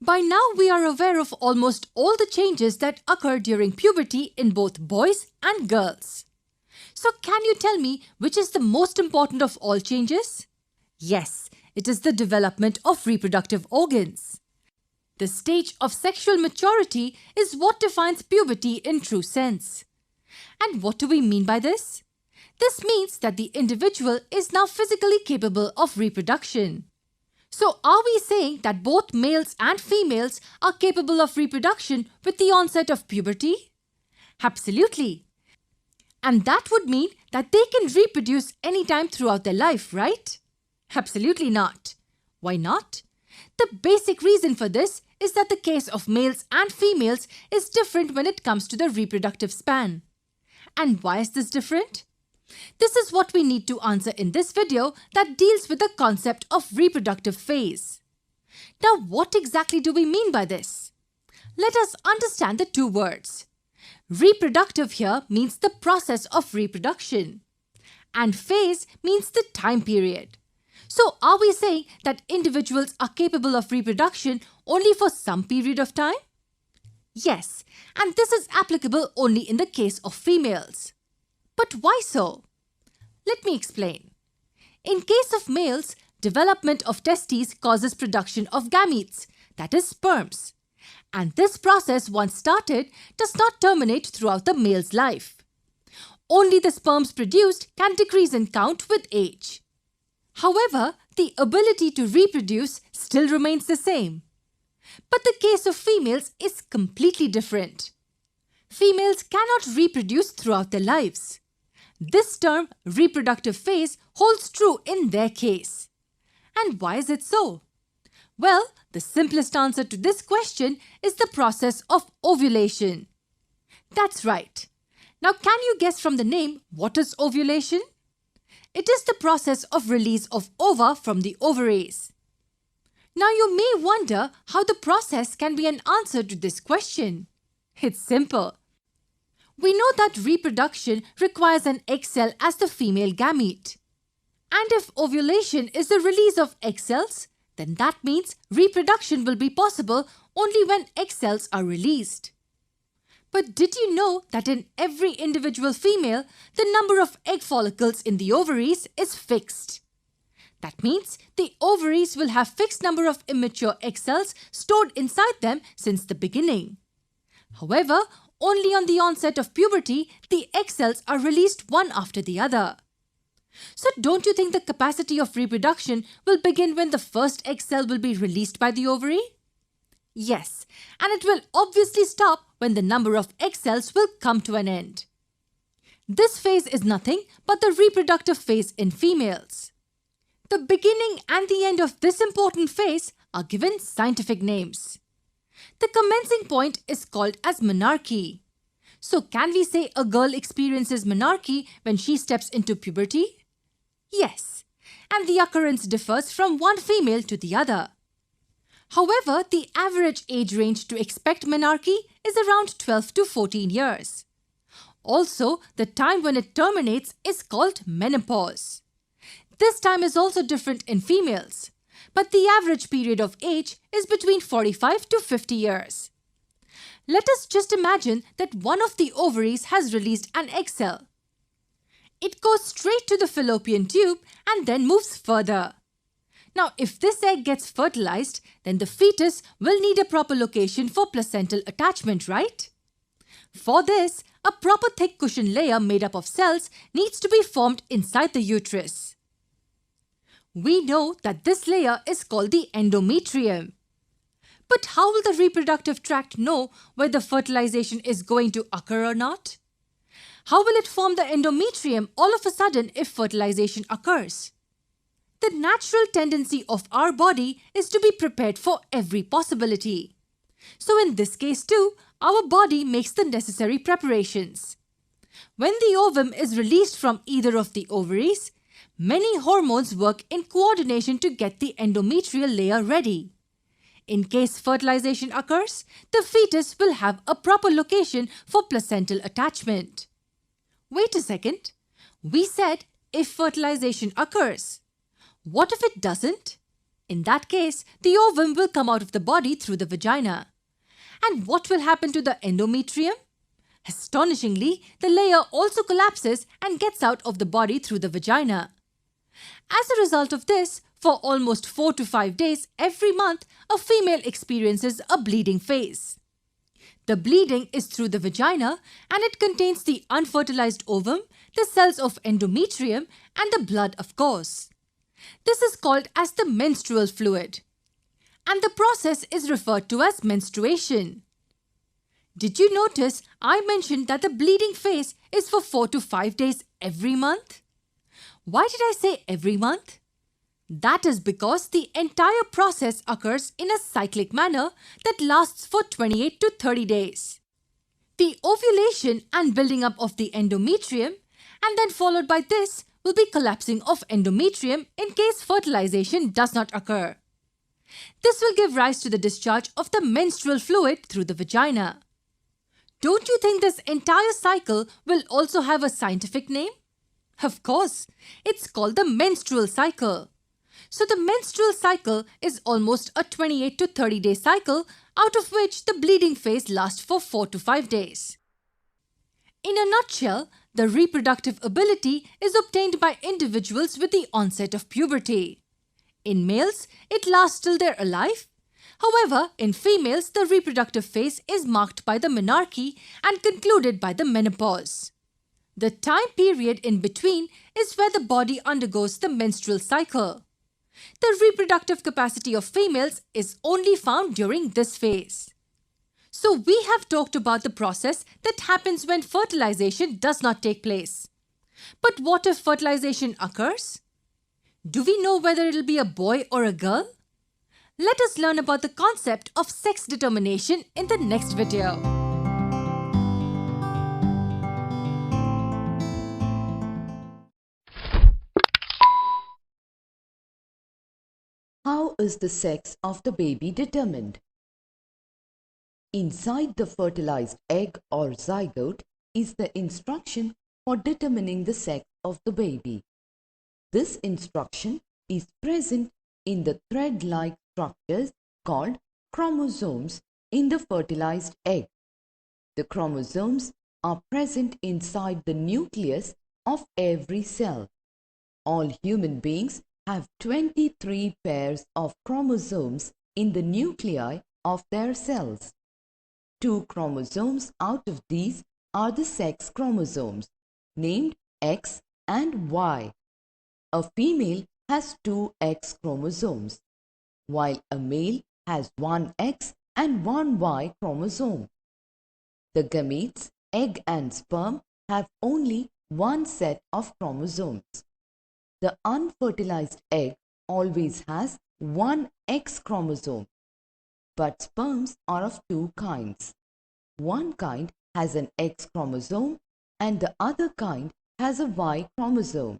By now, we are aware of almost all the changes that occur during puberty in both boys and girls. So can you tell me which is the most important of all changes? Yes, it is the development of reproductive organs. The stage of sexual maturity is what defines puberty in true sense. And what do we mean by this? This means that the individual is now physically capable of reproduction. So are we saying that both males and females are capable of reproduction with the onset of puberty? Absolutely. And that would mean that they can reproduce anytime throughout their life, right? Absolutely not. Why not? The basic reason for this is that the case of males and females is different when it comes to the reproductive span. And why is this different? This is what we need to answer in this video that deals with the concept of reproductive phase. Now, what exactly do we mean by this? Let us understand the two words. Reproductive here means the process of reproduction, and phase means the time period. So, are we saying that individuals are capable of reproduction only for some period of time? Yes, and this is applicable only in the case of females. But why so? Let me explain. In case of males, development of testes causes production of gametes, that is sperms. And this process, once started, does not terminate throughout the male's life. Only the sperms produced can decrease in count with age. However, the ability to reproduce still remains the same. But the case of females is completely different. Females cannot reproduce throughout their lives. This term, reproductive phase, holds true in their case. And why is it so? Well, the simplest answer to this question is the process of ovulation. That's right. Now, can you guess from the name what is ovulation? It is the process of release of ova from the ovaries. Now, you may wonder how the process can be an answer to this question. It's simple. We know that reproduction requires an egg cell as the female gamete. And if ovulation is the release of egg cells, then that means reproduction will be possible only when egg cells are released. But did you know that in every individual female, the number of egg follicles in the ovaries is fixed? That means the ovaries will have fixed number of immature egg cells stored inside them since the beginning. However, only on the onset of puberty, the egg cells are released one after the other. So don't you think the capacity of reproduction will begin when the first egg cell will be released by the ovary? Yes, and it will obviously stop when the number of egg cells will come to an end. This phase is nothing but the reproductive phase in females. The beginning and the end of this important phase are given scientific names. The commencing point is called as menarche. So can we say a girl experiences menarche when she steps into puberty? Yes, and the occurrence differs from one female to the other. However, the average age range to expect menarche is around 12 to 14 years. Also, the time when it terminates is called menopause. This time is also different in females, but the average period of age is between 45 to 50 years. Let us just imagine that one of the ovaries has released an egg cell. It goes straight to the fallopian tube and then moves further. Now, if this egg gets fertilized, then the fetus will need a proper location for placental attachment, right? For this, a proper thick cushion layer made up of cells needs to be formed inside the uterus. We know that this layer is called the endometrium. But how will the reproductive tract know whether fertilization is going to occur or not? How will it form the endometrium all of a sudden if fertilization occurs? The natural tendency of our body is to be prepared for every possibility. So in this case too, our body makes the necessary preparations. When the ovum is released from either of the ovaries, many hormones work in coordination to get the endometrial layer ready. In case fertilization occurs, the fetus will have a proper location for placental attachment. Wait a second. We said if fertilization occurs. What if it doesn't? In that case, the ovum will come out of the body through the vagina. And what will happen to the endometrium? Astonishingly, the layer also collapses and gets out of the body through the vagina. As a result of this, for almost 4 to 5 days every month, a female experiences a bleeding phase. The bleeding is through the vagina and it contains the unfertilized ovum, the cells of endometrium and the blood, of course. This is called as the menstrual fluid. And the process is referred to as menstruation. Did you notice I mentioned that the bleeding phase is for 4 to 5 days every month? Why did I say every month? That is because the entire process occurs in a cyclic manner that lasts for 28 to 30 days. The ovulation and building up of the endometrium, and then followed by this will be collapsing of endometrium in case fertilization does not occur. This will give rise to the discharge of the menstrual fluid through the vagina. Don't you think this entire cycle will also have a scientific name? Of course, it's called the menstrual cycle. So the menstrual cycle is almost a 28 to 30 day cycle, out of which the bleeding phase lasts for 4 to 5 days. In a nutshell, the reproductive ability is obtained by individuals with the onset of puberty. In males, it lasts till they're alive. However, in females, the reproductive phase is marked by the menarche and concluded by the menopause. The time period in between is where the body undergoes the menstrual cycle. The reproductive capacity of females is only found during this phase. So we have talked about the process that happens when fertilization does not take place. But what if fertilization occurs? Do we know whether it'll be a boy or a girl? Let us learn about the concept of sex determination in the next video. How is the sex of the baby determined? Inside the fertilized egg or zygote is the instruction for determining the sex of the baby. This instruction is present in the thread-like structures called chromosomes in the fertilized egg. The chromosomes are present inside the nucleus of every cell. All human beings have 23 pairs of chromosomes in the nuclei of their cells. 2 chromosomes out of these are the sex chromosomes, named X and Y. A female has 2 X chromosomes, while a male has 1 X and 1 Y chromosome. The gametes, egg and sperm, have only one set of chromosomes. The unfertilized egg always has 1 X chromosome, but sperms are of 2 kinds. One kind has an X chromosome and the other kind has a Y chromosome.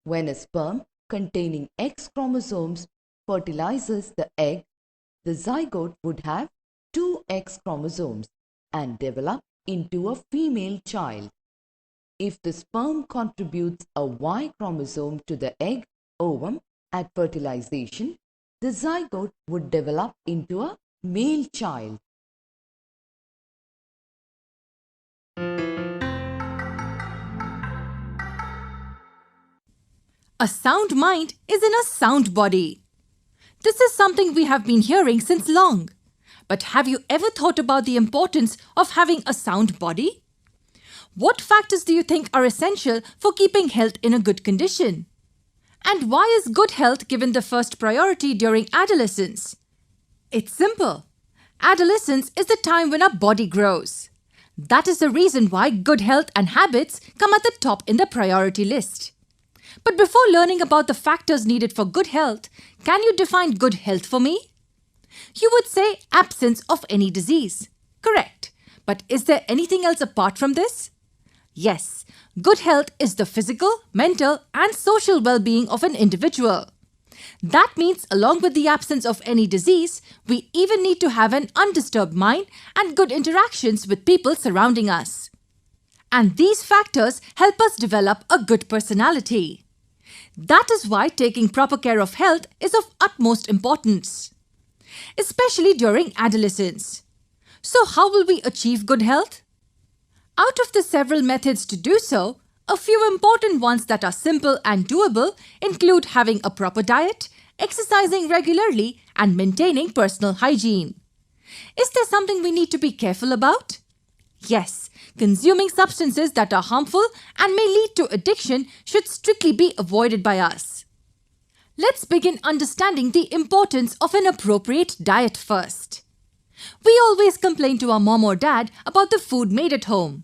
When a sperm containing X chromosomes fertilizes the egg, the zygote would have 2 X chromosomes and develop into a female child. If the sperm contributes a Y chromosome to the egg ovum at fertilization, the zygote would develop into a male child. A sound mind is in a sound body. This is something we have been hearing since long. But have you ever thought about the importance of having a sound body? What factors do you think are essential for keeping health in a good condition? And why is good health given the first priority during adolescence? It's simple. Adolescence is the time when our body grows. That is the reason why good health and habits come at the top in the priority list. But before learning about the factors needed for good health, can you define good health for me? You would say absence of any disease. Correct. But is there anything else apart from this? Yes, good health is the physical, mental, and social well-being of an individual. That means along with the absence of any disease, we even need to have an undisturbed mind and good interactions with people surrounding us. And these factors help us develop a good personality. That is why taking proper care of health is of utmost importance, especially during adolescence. So how will we achieve good health? Out of the several methods to do so, a few important ones that are simple and doable include having a proper diet, exercising regularly, and maintaining personal hygiene. Is there something we need to be careful about? Yes, consuming substances that are harmful and may lead to addiction should strictly be avoided by us. Let's begin understanding the importance of an appropriate diet first. We always complain to our mom or dad about the food made at home.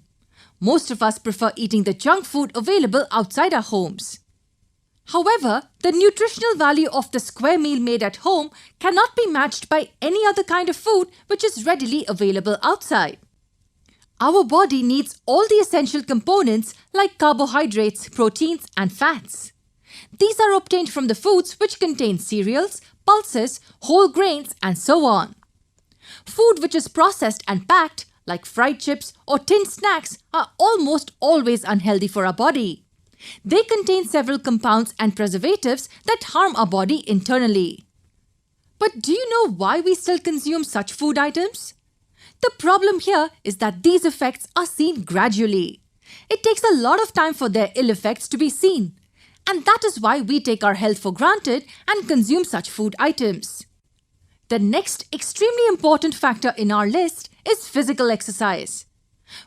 Most of us prefer eating the junk food available outside our homes. However, the nutritional value of the square meal made at home cannot be matched by any other kind of food which is readily available outside. Our body needs all the essential components like carbohydrates, proteins, and fats. These are obtained from the foods which contain cereals, pulses, whole grains, and so on. Food which is processed and packed, like fried chips or tinned snacks, are almost always unhealthy for our body. They contain several compounds and preservatives that harm our body internally. But do you know why we still consume such food items? The problem here is that these effects are seen gradually. It takes a lot of time for their ill effects to be seen. And that is why we take our health for granted and consume such food items. The next extremely important factor in our list is physical exercise.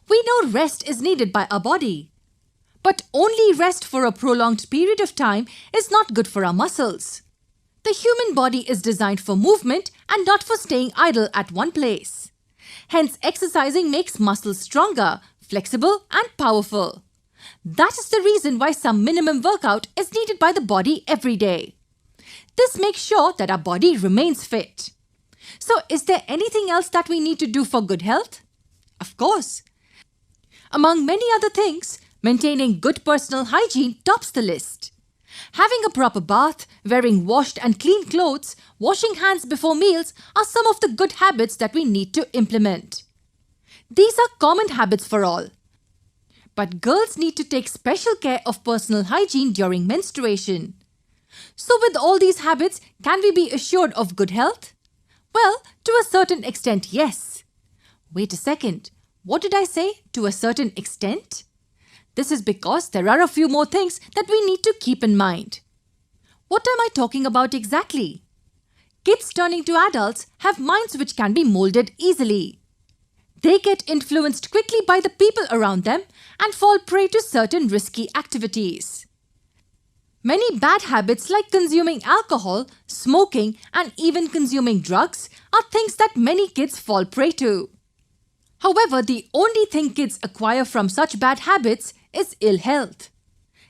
We know rest is needed by our body. But only rest for a prolonged period of time is not good for our muscles. The human body is designed for movement and not for staying idle at one place. Hence, exercising makes muscles stronger, flexible, and powerful. That is the reason why some minimum workout is needed by the body every day. This makes sure that our body remains fit. So, is there anything else that we need to do for good health? Of course. Among many other things, maintaining good personal hygiene tops the list. Having a proper bath, wearing washed and clean clothes, washing hands before meals are some of the good habits that we need to implement. These are common habits for all. But girls need to take special care of personal hygiene during menstruation. So with all these habits, can we be assured of good health? Well, to a certain extent, yes. Wait a second. What did I say? To a certain extent? This is because there are a few more things that we need to keep in mind. What am I talking about exactly? Kids turning to adults have minds which can be molded easily. They get influenced quickly by the people around them and fall prey to certain risky activities. Many bad habits like consuming alcohol, smoking, and even consuming drugs are things that many kids fall prey to. However, the only thing kids acquire from such bad habits is ill health.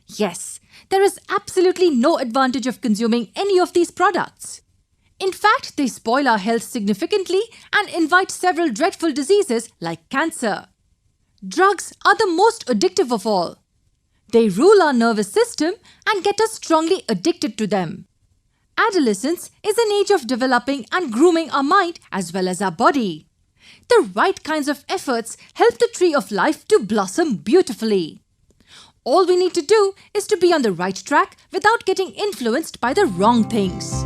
Yes, there is absolutely no advantage of consuming any of these products. In fact, they spoil our health significantly and invite several dreadful diseases like cancer. Drugs are the most addictive of all. They rule our nervous system and get us strongly addicted to them. Adolescence is an age of developing and grooming our mind as well as our body. The right kinds of efforts help the tree of life to blossom beautifully. All we need to do is to be on the right track without getting influenced by the wrong things.